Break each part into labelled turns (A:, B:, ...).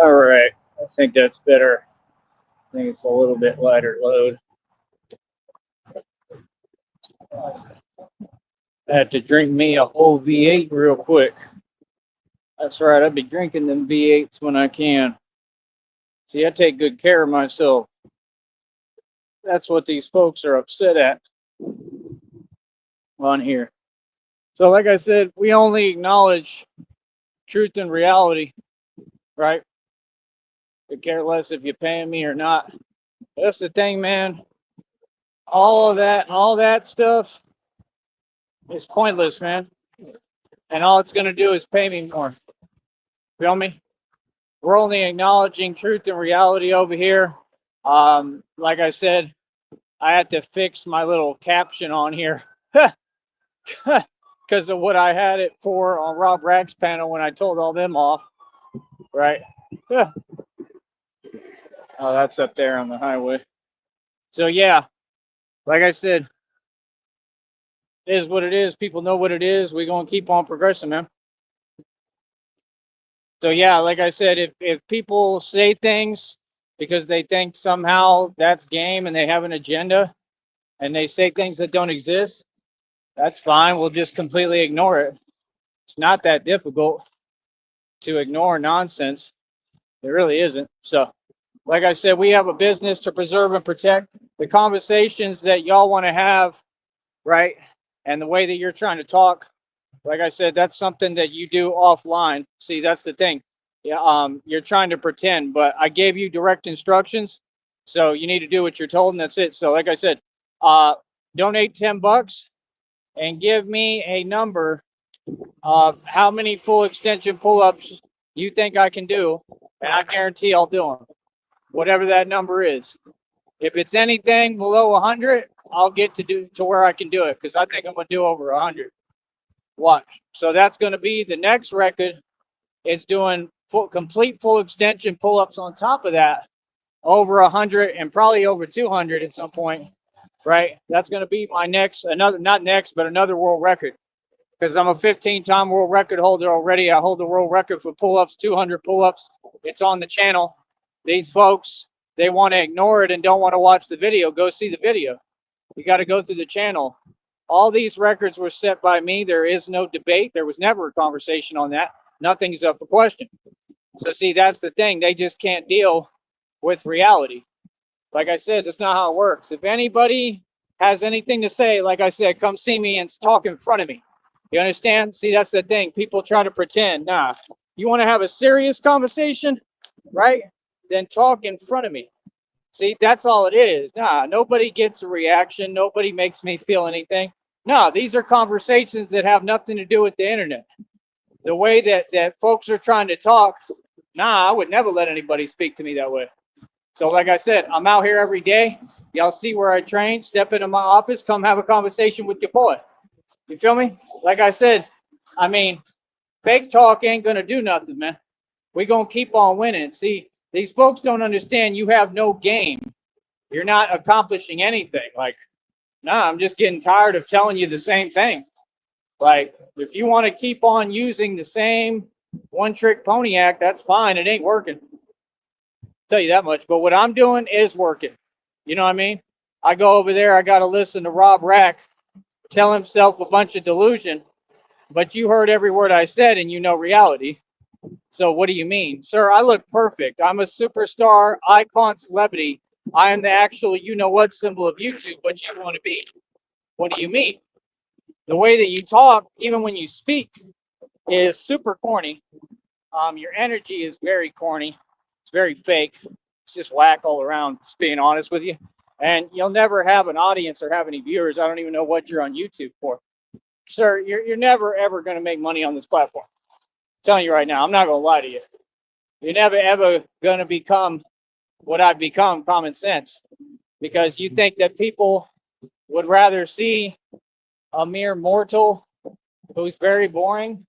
A: All right. I think that's better. I think it's a little bit lighter load. I had to drink me a whole V8 real quick. That's right. I'll be drinking them V8s when I can. See, I take good care of myself. That's what these folks are upset at on here. So, like I said, we only acknowledge truth and reality, right? Could care less if you're paying me or not. That's the thing, man. All that stuff is pointless, man. And all it's gonna do is pay me more. Feel me? We're only acknowledging truth and reality over here. Like I said, I had to fix my little caption on here because of what I had it for on Rob Rack's panel when I told all them off, right? Oh, that's up there on the highway. So yeah, like I said, it is what it is. People know what it is. We're gonna keep on progressing, man. So yeah, like I said, if people say things because they think somehow that's game and they have an agenda and they say things that don't exist, that's fine. We'll just completely ignore it. It's not that difficult to ignore nonsense. It really isn't. So, like I said, we have a business to preserve and protect. The conversations that y'all want to have, right? And the way that you're trying to talk, like I said, that's something that you do offline. See, that's the thing. Yeah, you're trying to pretend, but I gave you direct instructions, so you need to do what you're told, and that's it. So, like I said, uh, donate $10 and give me a number of how many full extension pull-ups you think I can do, and I guarantee I'll do them, whatever that number is. If it's anything below 100, I'll get to where I can do it because I think I'm gonna do over 100. Watch. So that's going to be the next record. Is doing complete full extension pull-ups on top of that, over 100 and probably over 200 at some point, right? That's going to be my next, another, not next, but another world record because I'm a 15-time world record holder already. I hold the world record for pull-ups, 200 pull-ups. It's on the channel. These folks, they want to ignore it and don't want to watch the video. Go see the video. You got to go through the channel. All these records were set by me. There is no debate. There was never a conversation on that. Nothing's up for question. So see, that's the thing. They just can't deal with reality. Like I said, that's not how it works. If anybody has anything to say, like I said, come see me and talk in front of me. You understand? See, that's the thing. People try to pretend. Nah, you want to have a serious conversation, right? Then talk in front of me. See, that's all it is. Nah, nobody gets a reaction. Nobody makes me feel anything. No, these are conversations that have nothing to do with the internet. The way that folks are trying to talk, nah, I would never let anybody speak to me that way. So, like I said, I'm out here every day. Y'all see where I train. Step into my office. Come have a conversation with your boy. You feel me? Like I said, I mean, fake talk ain't gonna do nothing, man. We gonna keep on winning. See, these folks don't understand. You have no game. You're not accomplishing anything. Like, nah, I'm just getting tired of telling you the same thing. Like, if you want to keep on using the same one trick pony act, that's fine. It ain't working. I'll tell you that much. But what I'm doing is working. You know what I mean? I go over there, I got to listen to Rob Rack tell himself a bunch of delusion, but you heard every word I said and you know reality. So what do you mean? Sir, I look perfect. I'm a superstar, icon, celebrity. I am the actual you know what symbol of YouTube, but you want to be. What do you mean? The way that you talk, even when you speak, is super corny. Your energy is very corny. It's very fake. It's just whack all around, just being honest with you. And you'll never have an audience or have any viewers. I don't even know what you're on YouTube for. Sir, you're never, ever going to make money on this platform. I'm telling you right now, I'm not going to lie to you. You're never, ever going to become what I've become, common sense, because you think that people would rather see a mere mortal who's very boring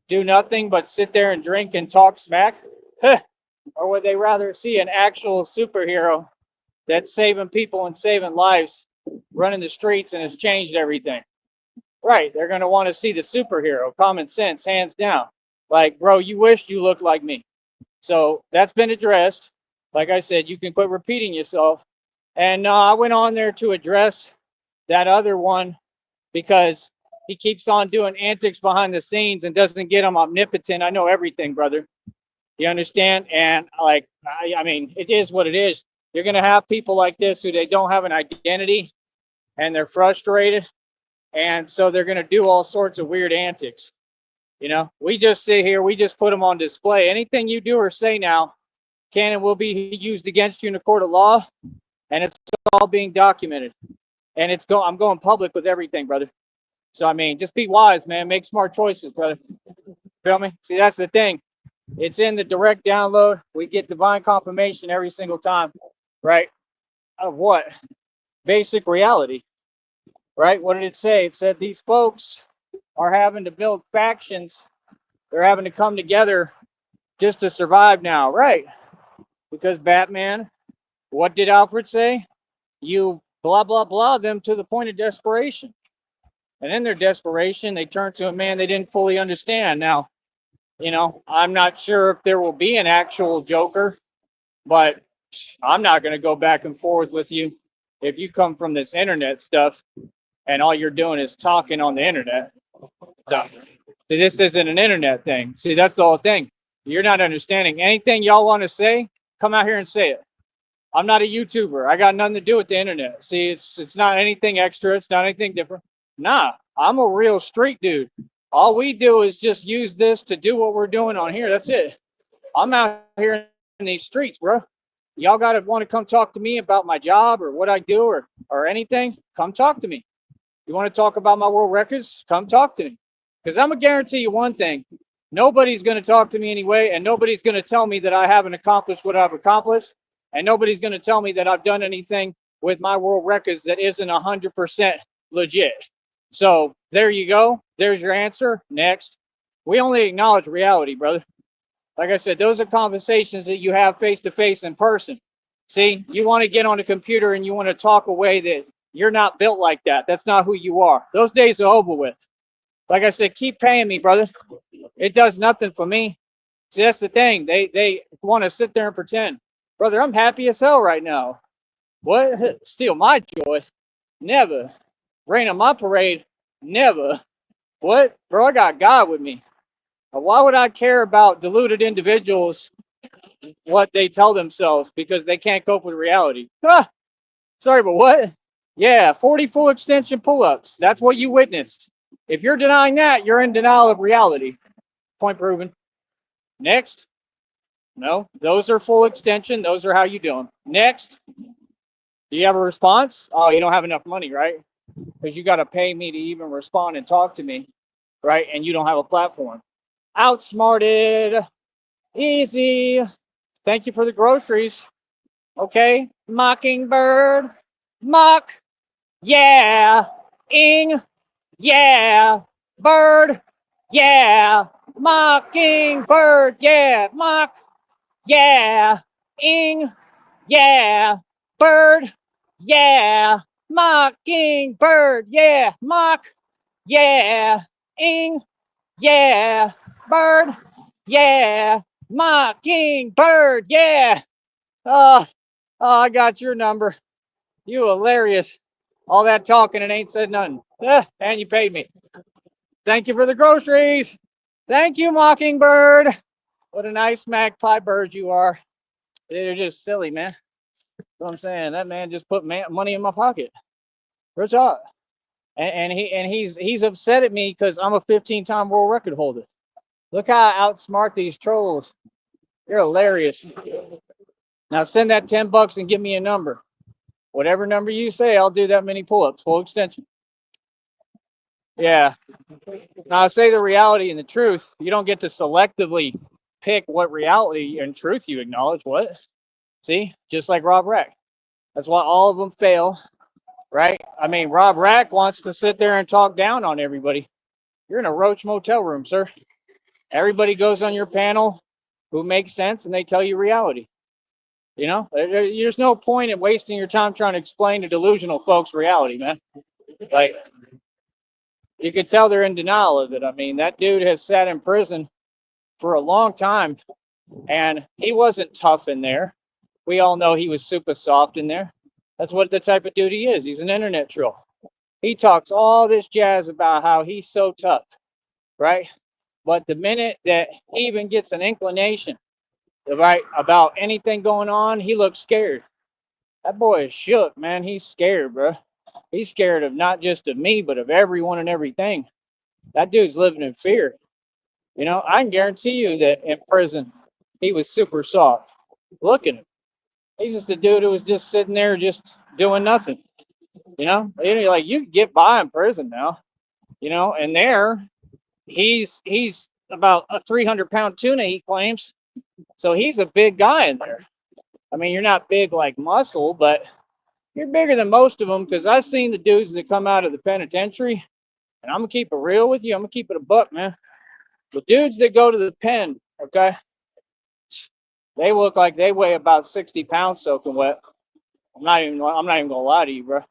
A: do nothing but sit there and drink and talk smack? Or would they rather see an actual superhero that's saving people and saving lives, running the streets, and has changed everything? Right, they're going to want to see the superhero, common sense, hands down. Like, bro, you wish you looked like me. So that's been addressed. Like I said, you can quit repeating yourself. And I went on there to address that other one because he keeps on doing antics behind the scenes and doesn't get him omnipotent. I know everything, brother. You understand? And like, I mean, it is what it is. You're going to have people like this who they don't have an identity and they're frustrated. And so they're going to do all sorts of weird antics. You know, we just sit here, we just put them on display. Anything you do or say now can and will be used against you in a court of law, and it's all being documented. And I'm going public with everything, brother. So I mean, just be wise, man. Make smart choices, brother. Feel me? See, that's the thing. It's in the direct download. We get divine confirmation every single time, right? Of what? Basic reality, right? What did it say? It said these folks are having to build factions. They're having to come together just to survive now, right? Because Batman, what did Alfred say? You blah, blah, blah them to the point of desperation. And in their desperation, they turn to a man they didn't fully understand. Now, you know, I'm not sure if there will be an actual Joker, but I'm not going to go back and forth with you if you come from this internet stuff and all you're doing is talking on the internet. So, see, this isn't an internet thing. See, that's the whole thing. You're not understanding. Anything y'all want to say, come out here and say it. I'm not a YouTuber. I got nothing to do with the internet. See, it's not anything extra. It's not anything different. Nah, I'm a real street dude. All we do is just use this to do what we're doing on here. That's it. I'm out here in these streets, bro. Y'all got to want to come talk to me about my job or what I do or anything? Come talk to me. You want to talk about my world records? Come talk to me. Because I'm going to guarantee you one thing. Nobody's going to talk to me anyway, and nobody's going to tell me that I haven't accomplished what I've accomplished. And nobody's going to tell me that I've done anything with my world records that isn't 100% legit. So there you go. There's your answer. Next. We only acknowledge reality, brother. Like I said, those are conversations that you have face to face in person. See, you want to get on a computer and you want to talk a way that you're not built like that. That's not who you are. Those days are over with. Like I said, keep paying me, brother. It does nothing for me. See, that's the thing. They want to sit there and pretend. Brother, I'm happy as hell right now. What? Steal my joy? Never. Rain on my parade? Never. What? Bro, I got God with me. Why would I care about deluded individuals, what they tell themselves, because they can't cope with reality? Ah, sorry, but what? Yeah, 40 full extension pull-ups. That's what you witnessed. If you're denying that, you're in denial of reality. Point proven. Next. No, those are full extension. Those are how you do them. Next. Do you have a response? Oh, you don't have enough money, right? Because you got to pay me to even respond and talk to me, right? And you don't have a platform. Outsmarted. Easy. Thank you for the groceries. Okay. Mockingbird. Mock. Yeah. Ing. Yeah. Bird. Yeah. Mockingbird. Yeah. Mock. Yeah. Ing. Yeah. Bird. Yeah. Mockingbird. Yeah. Mock. Yeah. Ing. Yeah. Bird. Yeah. Mockingbird. Yeah. Oh, I got your number. You hilarious. All that talking and ain't said nothing. And you paid me. Thank you for the groceries. Thank you, Mockingbird. What a nice magpie bird you are. They're just silly, man. That's what I'm saying. That man just put money in my pocket. Rich out. And he's upset at me because I'm a 15-time world record holder. Look how I outsmart these trolls. You're hilarious. Now send that $10 and give me a number. Whatever number you say, I'll do that many pull-ups, full extension. Yeah. Now I say the reality and the truth. You don't get to selectively pick what reality and truth you acknowledge. What? See? Just like Rob Rack. That's why all of them fail, right? I mean, Rob Rack wants to sit there and talk down on everybody. You're in a Roach Motel room, sir. Everybody goes on your panel who makes sense and they tell you reality. You know, there's no point in wasting your time trying to explain to delusional folks reality, man. Like, you could tell they're in denial of it. I mean, that dude has sat in prison for a long time And he wasn't tough in there. We all know he was super soft in there. That's what the type of dude he is. He's an internet troll. He talks all this jazz about how he's so tough, right? But the minute that he even gets an inclination, right, about anything going on, he looks scared. That boy is shook, man. He's scared, bro. He's scared of not just of me, but of everyone and everything. That dude's living in fear. You know, I can guarantee you that in prison, he was super soft. Look at him. He's just a dude who was just sitting there, just doing nothing. You know, like you can get by in prison now. You know, and there, he's about a 300-pound tuna, he claims. So he's a big guy in there. I mean, you're not big like muscle, but you're bigger than most of them because I've seen the dudes that come out of the penitentiary, and I'm gonna keep it real with you. I'm gonna keep it a buck, man. The dudes that go to the pen, okay, they look like they weigh about 60 pounds soaking wet. I'm not even gonna lie to you, bro.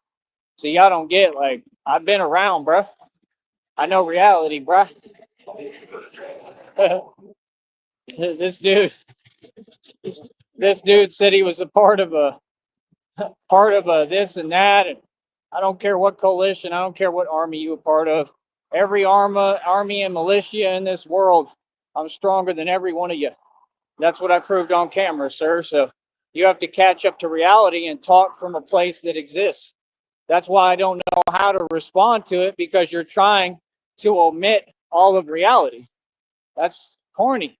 A: See, y'all don't get, like, I've been around, bro. I know reality, bro. this dude, this dude said he was a part of a this and that, and I don't care what coalition, I don't care what army you were part of. Every army and militia in this world, I'm stronger than every one of you. That's what I proved on camera, sir. So you have to catch up to reality and talk from a place that exists. That's why I don't know how to respond to it, because you're trying to omit all of reality. That's corny.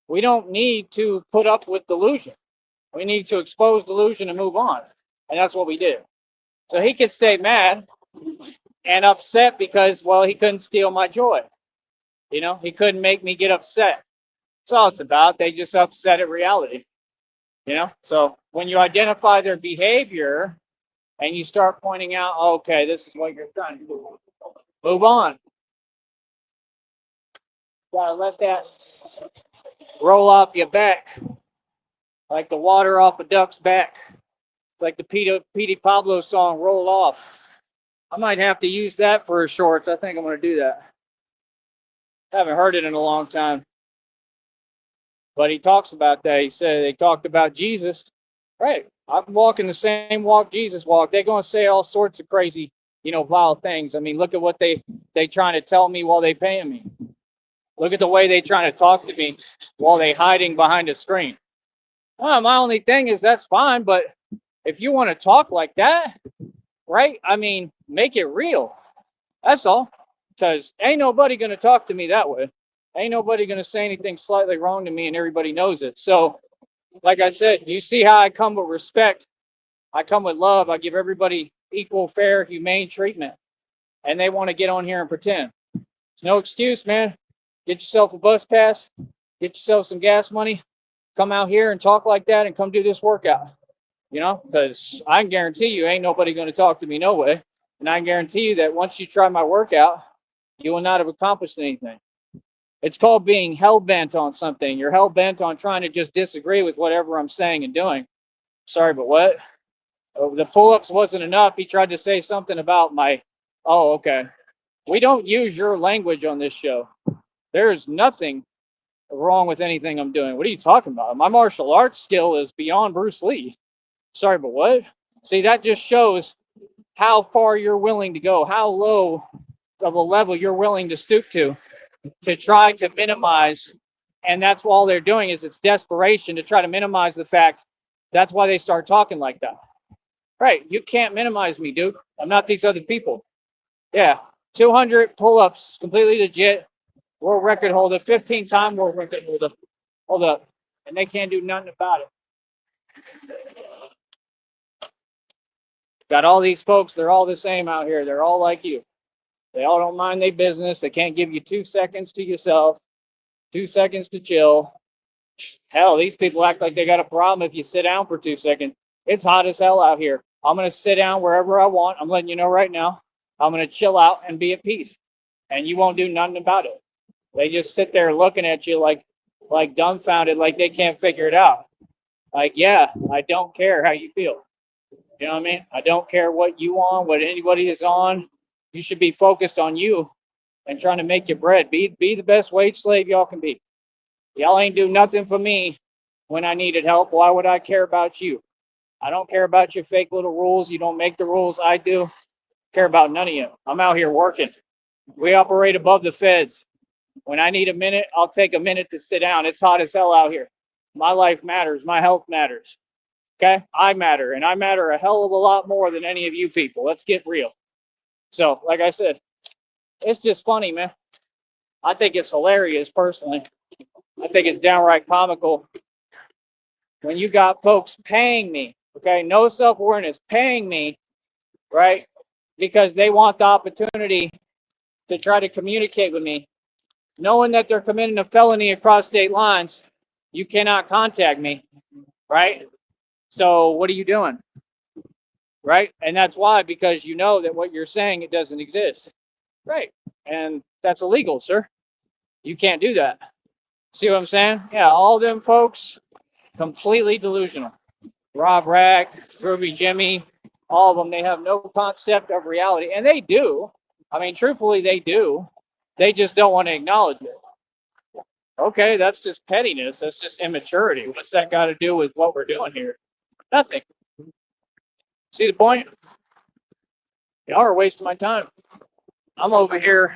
A: We don't need to put up with delusion. We need to expose delusion and move on. And that's what we did. So he could stay mad and upset because, well, he couldn't steal my joy. You know, he couldn't make me get upset. That's all it's about. They just upset at reality. You know, so when you identify their behavior and you start pointing out, okay, this is what you're trying to do, move on. Gotta let that roll off your back like the water off a duck's back. It's like the Petey Pablo song, Roll Off. I might have to use that for his shorts. I think I'm going to do that. I haven't heard it in a long time. But he talks about that. He said they talked about Jesus. Right. I'm walking the same walk Jesus walked. They're going to say all sorts of crazy, vile things. I mean, look at what they trying to tell me while they paying me. Look at the way they trying to talk to me while they hiding behind a screen. Well, my only thing is that's fine, but if you want to talk like that, right? I mean, make it real. That's all. Because ain't nobody going to talk to me that way. Ain't nobody going to say anything slightly wrong to me, and everybody knows it. So, like I said, you see how I come with respect. I come with love. I give everybody equal, fair, humane treatment. And they want to get on here and pretend. There's no excuse, man. Get yourself a bus pass. Get yourself some gas money. Come out here and talk like that and come do this workout. Because I can guarantee you ain't nobody going to talk to me no way. And I can guarantee you that once you try my workout, you will not have accomplished anything. It's called being hell-bent on something. You're hell-bent on trying to just disagree with whatever I'm saying and doing. Sorry, but what? Oh, the pull-ups wasn't enough. He tried to say something about oh, okay. We don't use your language on this show. There's nothing wrong with anything I'm doing. What are you talking about? My martial arts skill is beyond Bruce Lee. Sorry, but what? See, that just shows how far you're willing to go, how low of a level you're willing to stoop to try to minimize. And that's all they're doing is it's desperation to try to minimize the fact. That's why they start talking like that. Right. You can't minimize me, dude. I'm not these other people. Yeah. 200 pull-ups, completely legit. World record holder, 15-time world record holder. Hold up. And they can't do nothing about it. Got all these folks, they're all the same out here. They're all like you. They all don't mind their business. They can't give you 2 seconds to yourself, 2 seconds to chill. Hell, these people act like they got a problem if you sit down for 2 seconds. It's hot as hell out here. I'm going to sit down wherever I want. I'm letting you know right now. I'm going to chill out and be at peace. And you won't do nothing about it. They just sit there looking at you like dumbfounded, like they can't figure it out. Like, yeah, I don't care how you feel. You know what I mean? I don't care what you on, what anybody is on. You should be focused on you and trying to make your bread. Be the best wage slave y'all can be. Y'all ain't do nothing for me when I needed help. Why would I care about you? I don't care about your fake little rules. You don't make the rules. I do. Care about none of you. I'm out here working. We operate above the feds. When I need a minute, I'll take a minute to sit down. It's hot as hell out here. My life matters. My health matters. Okay? I matter. And I matter a hell of a lot more than any of you people. Let's get real. So, like I said, it's just funny, man. I think it's hilarious personally. I think it's downright comical when you got folks paying me, okay? No self-awareness, paying me, right? Because they want the opportunity to try to communicate with me, knowing that they're committing a felony across state lines. You cannot contact me, right? So what are you doing, right? And that's why, because you know that what you're saying, it doesn't exist, right? And that's illegal, sir. You can't do that. See what I'm saying? Yeah, all them folks, completely delusional. Rob Rack, Groovy Jimmy, all of them, they have no concept of reality. And they do. I mean, truthfully, they do. They just don't want to acknowledge it. Okay, that's just pettiness. That's just immaturity. What's that got to do with what we're doing here? Nothing. See the point? Y'all are wasting my time. I'm over here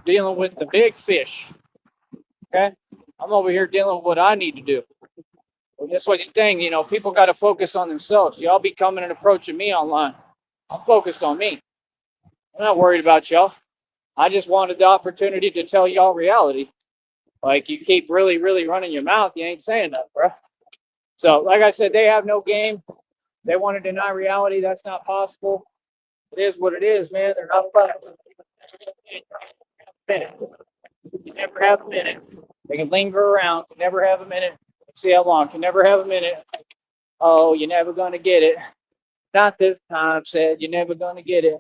A: dealing with the big fish. Okay? I'm over here dealing with what I need to do. Well, that's what you're saying. You know, people got to focus on themselves. Y'all be coming and approaching me online. I'm focused on me. I'm not worried about y'all. I just wanted the opportunity to tell y'all reality. Like, you keep really, really running your mouth, you ain't saying nothing, bro. So, like I said, they have no game. They want to deny reality. That's not possible. It is what it is, man. They're not fun. You never have a minute. They can linger around. Can never have a minute. See how long. Can never have a minute. Oh, you're never going to get it. Not this time, said you're never going to get it.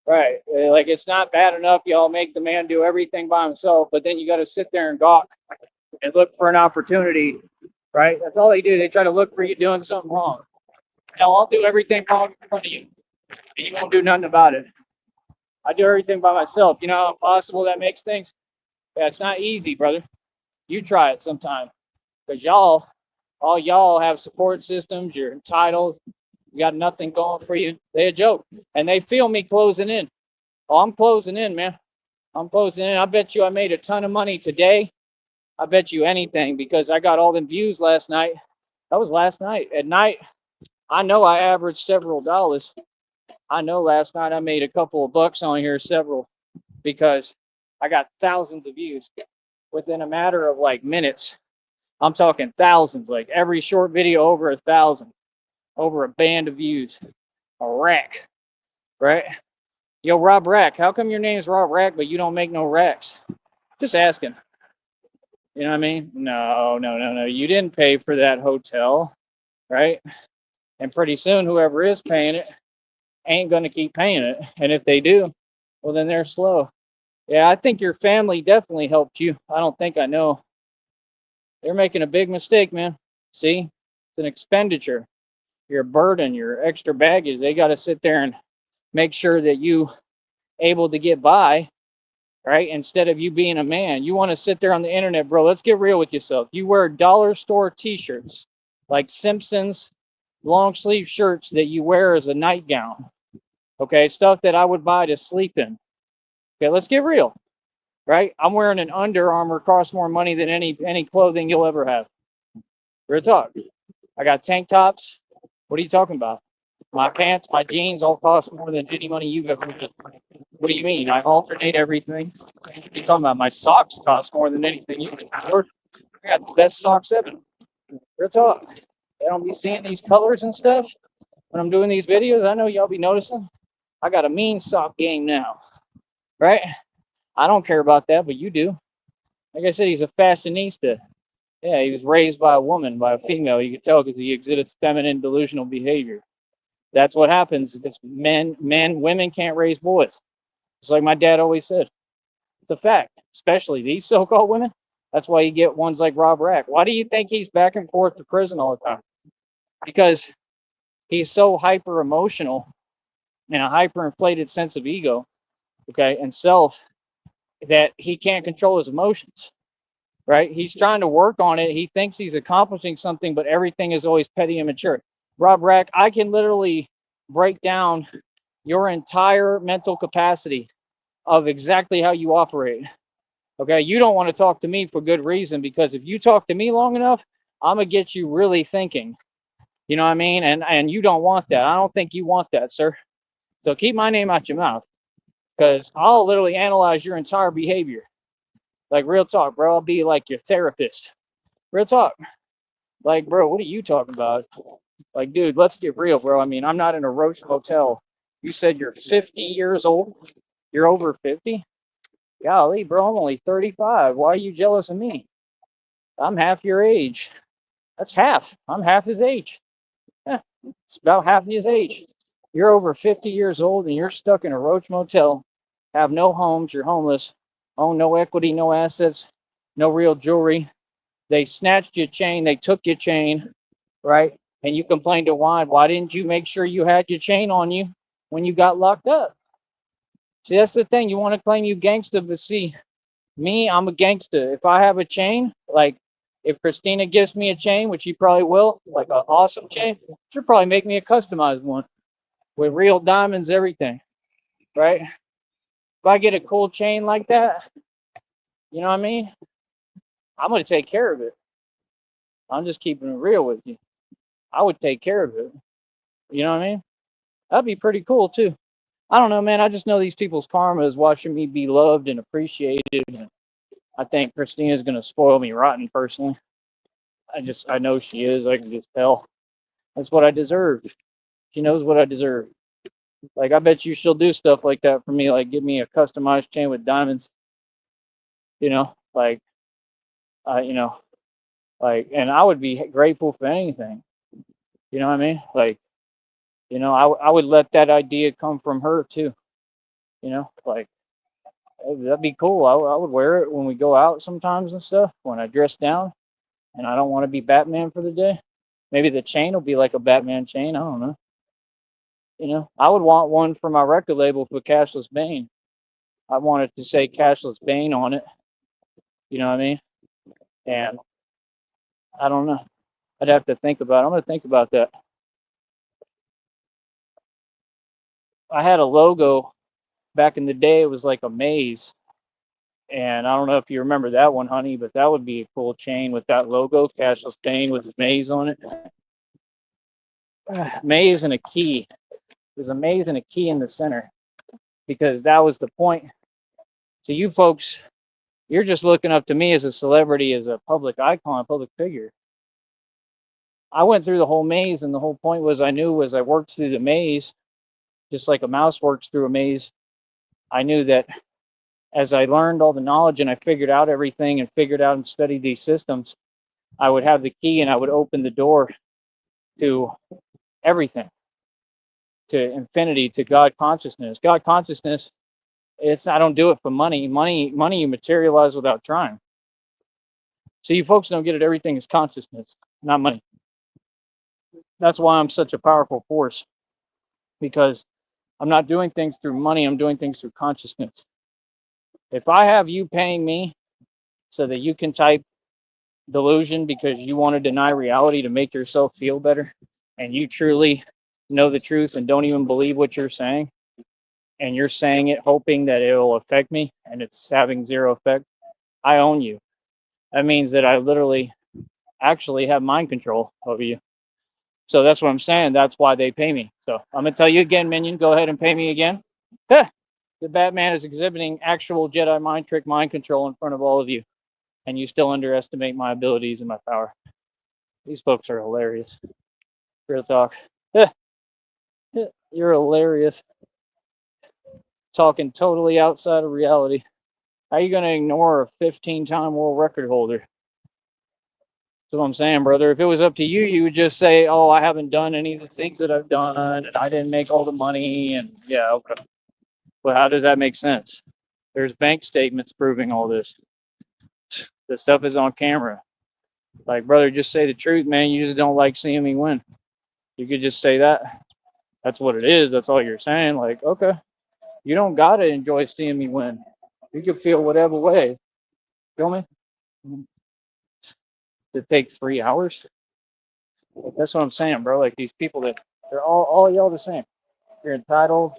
A: Right. Like, it's not bad enough y'all make the man do everything by himself, but then you got to sit there and gawk and look for an opportunity, right? That's all they do. They try to look for you doing something wrong. Now, I'll do everything wrong in front of you, and you won't do nothing about it. I do everything by myself. You know how impossible that makes things? Yeah, it's not easy, brother. You try it sometime, because all y'all have support systems. You're entitled. You got nothing going for you. They a joke, and they feel me closing in. Oh, I'm closing in, man. I'm closing in. I bet you I made a ton of money today. I bet you anything, because I got all them views last night. That was last night. At night, I know I averaged several dollars. I know last night I made a couple of bucks on here, several, because I got thousands of views within a matter of like minutes. I'm talking thousands, like every short video over 1,000, over a band of views, a rack, right? Yo, Rob Rack, how come your name's Rob Rack, but you don't make no racks? Just asking. You know what I mean? No. You didn't pay for that hotel, right? And pretty soon, whoever is paying it ain't going to keep paying it. And if they do, well, then they're slow. Yeah, I think your family definitely helped you. I don't think I know. They're making a big mistake, man. See? It's an expenditure. Your burden, your extra baggage. They got to sit there and make sure that you able to get by, right? Instead of you being a man. You want to sit there on the internet, bro. Let's get real with yourself. You wear dollar store t-shirts like Simpsons long sleeve shirts that you wear as a nightgown. Okay, stuff that I would buy to sleep in. Okay, let's get real, right? I'm wearing an Under Armour, costs more money than any clothing you'll ever have. Real talk. I got tank tops. What are you talking about? My pants, my jeans all cost more than any money you've ever had. What do you mean? I alternate everything. What are you talking about? My socks cost more than anything you can afford. I got the best socks ever. Real talk. I don't be seeing these colors and stuff when I'm doing these videos. I know y'all be noticing. I got a mean sock game now, right? I don't care about that, but you do. Like I said, he's a fashionista. Yeah, he was raised by a woman, by a female. You can tell because he exhibits feminine delusional behavior. That's what happens. It's women can't raise boys. It's like my dad always said. It's a fact, especially these so-called women. That's why you get ones like Rob Rack. Why do you think he's back and forth to prison all the time? Because he's so hyper emotional and a hyper inflated sense of ego, okay, and self, that he can't control his emotions. right? He's trying to work on it. He thinks he's accomplishing something, but everything is always petty and immature. Rob Rack, I can literally break down your entire mental capacity of exactly how you operate. Okay, you don't want to talk to me for good reason, because if you talk to me long enough, I'm gonna get you really thinking. You know what I mean? And you don't want that. I don't think you want that, sir. So keep my name out your mouth, because I'll literally analyze your entire behavior. Like, real talk, bro. I'll be like your therapist. Real talk. Like, bro, what are you talking about? Like, dude, let's get real, bro. I mean, I'm not in a Roach Motel. You said you're 50 years old. You're over 50. Golly, bro, I'm only 35. Why are you jealous of me? I'm half your age. That's half. I'm half his age. Yeah, it's about half his age. You're over 50 years old and you're stuck in a Roach Motel, have no homes, you're homeless, own no equity, no assets, no real jewelry. They snatched your chain, they took your chain, right? And you complained to Wine. Why didn't you make sure you had your chain on you when you got locked up? See, that's the thing. You want to claim you gangster, but see, me, I'm a gangster. If I have a chain, like if Christina gives me a chain, which she probably will, like an awesome chain, she'll probably make me a customized one with real diamonds, everything, right? If I get a cool chain like that, you know what I mean? I'm gonna take care of it. I'm just keeping it real with you. I would take care of it. You know what I mean? That'd be pretty cool too. I don't know, man. I just know these people's karma is watching me be loved and appreciated. And I think Christina's gonna spoil me rotten personally. I know she is. I can just tell. That's what I deserve. She knows what I deserve. Like, I bet you she'll do stuff like that for me, like give me a customized chain with diamonds. You know, like, you know, like, and I would be grateful for anything. You know what I mean? Like, I would let that idea come from her too. Like, that'd be cool. I would wear it when we go out sometimes and stuff. When I dress down, and I don't want to be Batman for the day. Maybe the chain will be like a Batman chain. I don't know. I would want one for my record label for Cashless Bane. I want it to say Cashless Bane on it. You know what I mean? And I don't know. I'd have to think about it. I'm going to think about that. I had a logo back in the day. It was like a maze. And I don't know if you remember that one, honey, but that would be a cool chain with that logo, Cashless Bane with maze on it. Maze and a key. There's a maze and a key in the center, because that was the point. So you folks, you're just looking up to me as a celebrity, as a public icon, a public figure. I went through the whole maze, and the whole point was I knew as I worked through the maze, just like a mouse works through a maze, I knew that as I learned all the knowledge and I figured out everything and figured out and studied these systems, I would have the key and I would open the door to everything, to infinity, to God consciousness. God consciousness, I don't do it for money. Money you materialize without trying. So you folks don't get it. Everything is consciousness, not money. That's why I'm such a powerful force, because I'm not doing things through money. I'm doing things through consciousness. If I have you paying me so that you can type delusion because you want to deny reality to make yourself feel better, and you truly know the truth and don't even believe what you're saying, and you're saying it hoping that it will affect me, and it's having zero effect, I own you. That means that I literally actually have mind control over you. So that's what I'm saying. That's why they pay me. So I'm going to tell you again, Minion, go ahead and pay me again. The Batman is exhibiting actual Jedi mind trick mind control in front of all of you, and you still underestimate my abilities and my power. These folks are hilarious. Real talk. You're hilarious. Talking totally outside of reality. How are you going to ignore a 15-time world record holder? That's what I'm saying, brother. If it was up to you, you would just say, oh, I haven't done any of the things that I've done, and I didn't make all the money, and yeah, okay. But how does that make sense? There's bank statements proving all this. The stuff is on camera. Like, brother, just say the truth, man. You just don't like seeing me win. You could just say that. That's what it is. That's all you're saying. Like, okay. You don't got to enjoy seeing me win. You can feel whatever way. Feel me? to take 3 hours. That's what I'm saying, bro. Like these people that they're all y'all the same. You're entitled.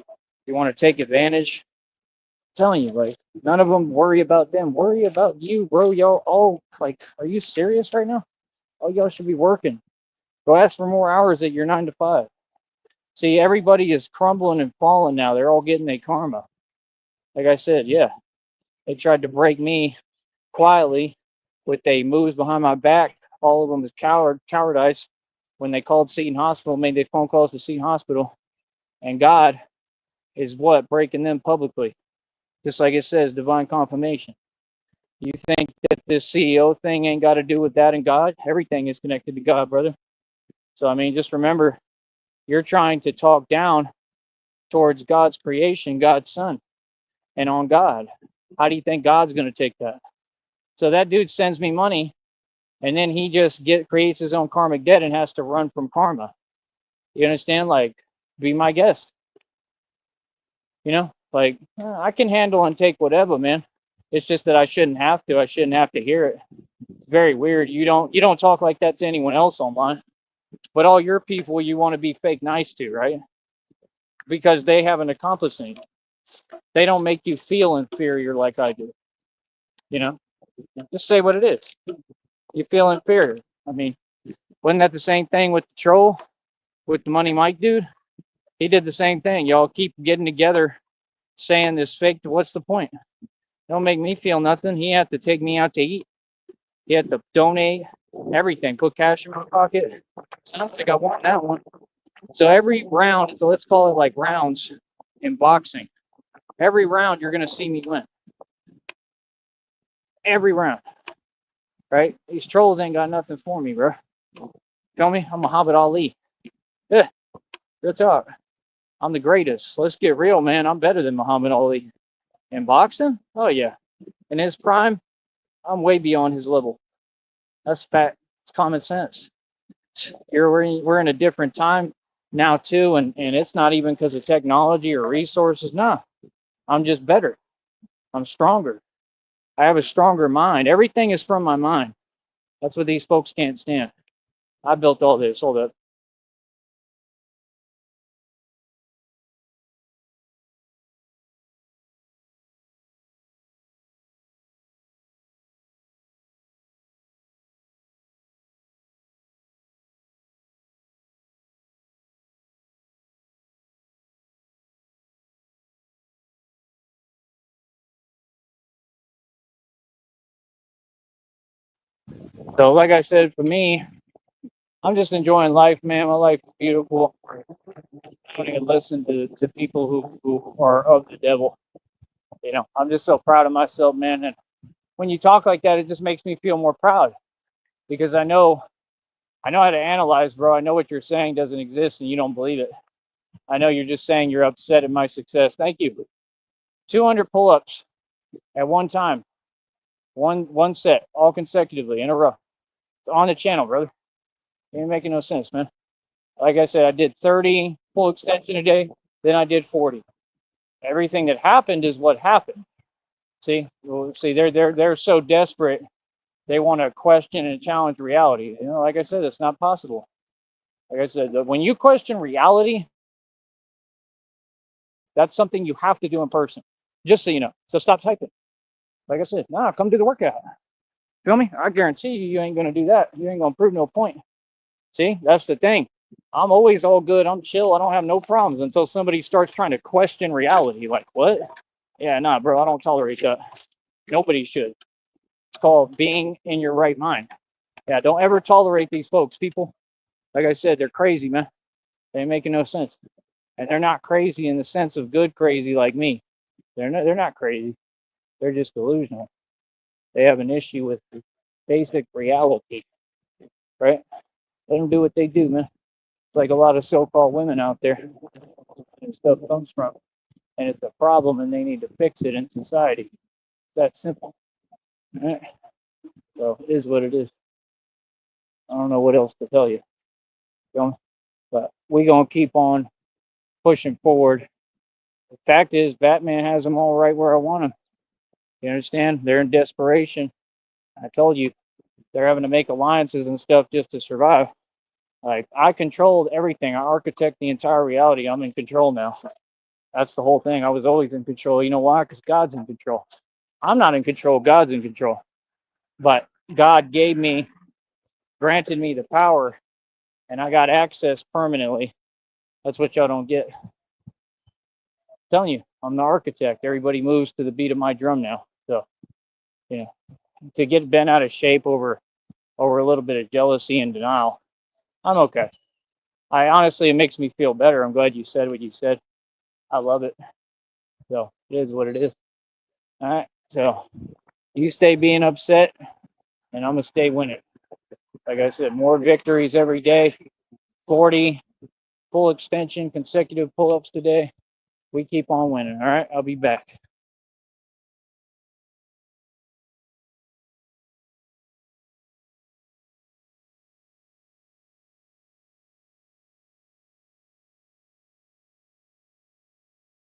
A: You want to take advantage. I'm telling you, like none of them worry about them. Worry about you, bro. Y'all all like, are you serious right now? All y'all should be working. Go ask for more hours at your 9 to 5. See, everybody is crumbling and falling now. They're all getting their karma. Like I said, yeah, they tried to break me quietly with they moves behind my back. All of them is cowardice. When they called Seton Hospital, made their phone calls to Seton Hospital, and God is what breaking them publicly. Just like it says, divine confirmation. You think that this CEO thing ain't got to do with that and God? Everything is connected to God, brother. So I mean, just remember, you're trying to talk down towards God's creation, God's Son, and on God. How do you think God's going to take that? So that dude sends me money, and then he just creates his own karmic debt and has to run from karma. You understand? Like, be my guest. You know, like I can handle and take whatever, man. It's just that I shouldn't have to. I shouldn't have to hear it. It's very weird. You don't talk like that to anyone else online, but all your people you want to be fake nice to, right? Because they haven't accomplished anything. They don't make you feel inferior like I do. You know, just say what it is. You feel inferior. I mean, wasn't that the same thing with the troll, with the Money Mike dude? He did the same thing. Y'all keep getting together saying this fake. What's the point? Don't make me feel nothing. He had to take me out to eat. He had to donate everything, put cash in my pocket. So I don't think I want that one. So every round, so let's call it like rounds in boxing. Every round, you're going to see me win. Every round, right? These trolls ain't got nothing for me, bro. Feel me? I'm Muhammad Ali. Yeah, real talk. I'm the greatest. Let's get real, man. I'm better than Muhammad Ali. In boxing? Oh, yeah. In his prime, I'm way beyond his level. That's fact. It's common sense. We're in a different time now, too, and it's not even because of technology or resources. No, I'm just better. I'm stronger. I have a stronger mind. Everything is from my mind. That's what these folks can't stand. I built all this. Hold up. So, like I said, for me, I'm just enjoying life, man. My life is beautiful. I don't even listen to people who are of the devil. You know, I'm just so proud of myself, man. And when you talk like that, it just makes me feel more proud because I know how to analyze, bro. I know what you're saying doesn't exist and you don't believe it. I know you're just saying you're upset at my success. Thank you. 200 pull-ups at one time, one set, all consecutively in a row. It's on the channel, brother. It ain't making no sense, man. Like I said, I did 30 full extension a day, then I did 40. Everything that happened is what happened. See, well, see, they're so desperate. They want to question and challenge reality. You know, like I said, it's not possible. Like I said, when you question reality, that's something you have to do in person. Just so you know. So stop typing. Like I said, nah, come do the workout. Feel me? I guarantee you ain't gonna do that. You ain't gonna prove no point. See, that's the thing. I'm always all good. I'm chill. I don't have no problems until somebody starts trying to question reality. Like, what? Yeah, nah, bro, I don't tolerate that. Nobody should. It's called being in your right mind. Yeah, don't ever tolerate these folks, people. Like I said, they're crazy, man. They ain't making no sense. And they're not crazy in the sense of good crazy like me. They're not crazy. They're just delusional. They have an issue with basic reality, right? Let them do what they do, man. It's like a lot of so-called women out there and stuff comes from. And it's a problem and they need to fix it in society. It's that simple. All right? So it is what it is. I don't know what else to tell you. But we gonna keep on pushing forward. The fact is, Batman has them all right where I want them. You understand? They're in desperation. I told you, they're having to make alliances and stuff just to survive. Like, I controlled everything. I architect the entire reality. I'm in control now. That's the whole thing. I was always in control. You know why? Because God's in control. I'm not in control. God's in control. But God granted me the power, and I got access permanently. That's what y'all don't get. I'm telling you, I'm the architect. Everybody moves to the beat of my drum now. So, you know, to get bent out of shape over a little bit of jealousy and denial, I'm okay. It makes me feel better. I'm glad you said what you said. I love it. So it is what it is. All right. So you stay being upset, and I'm gonna stay winning. Like I said, more victories every day. 40 full extension consecutive pull-ups today. We keep on winning. All right. I'll be back.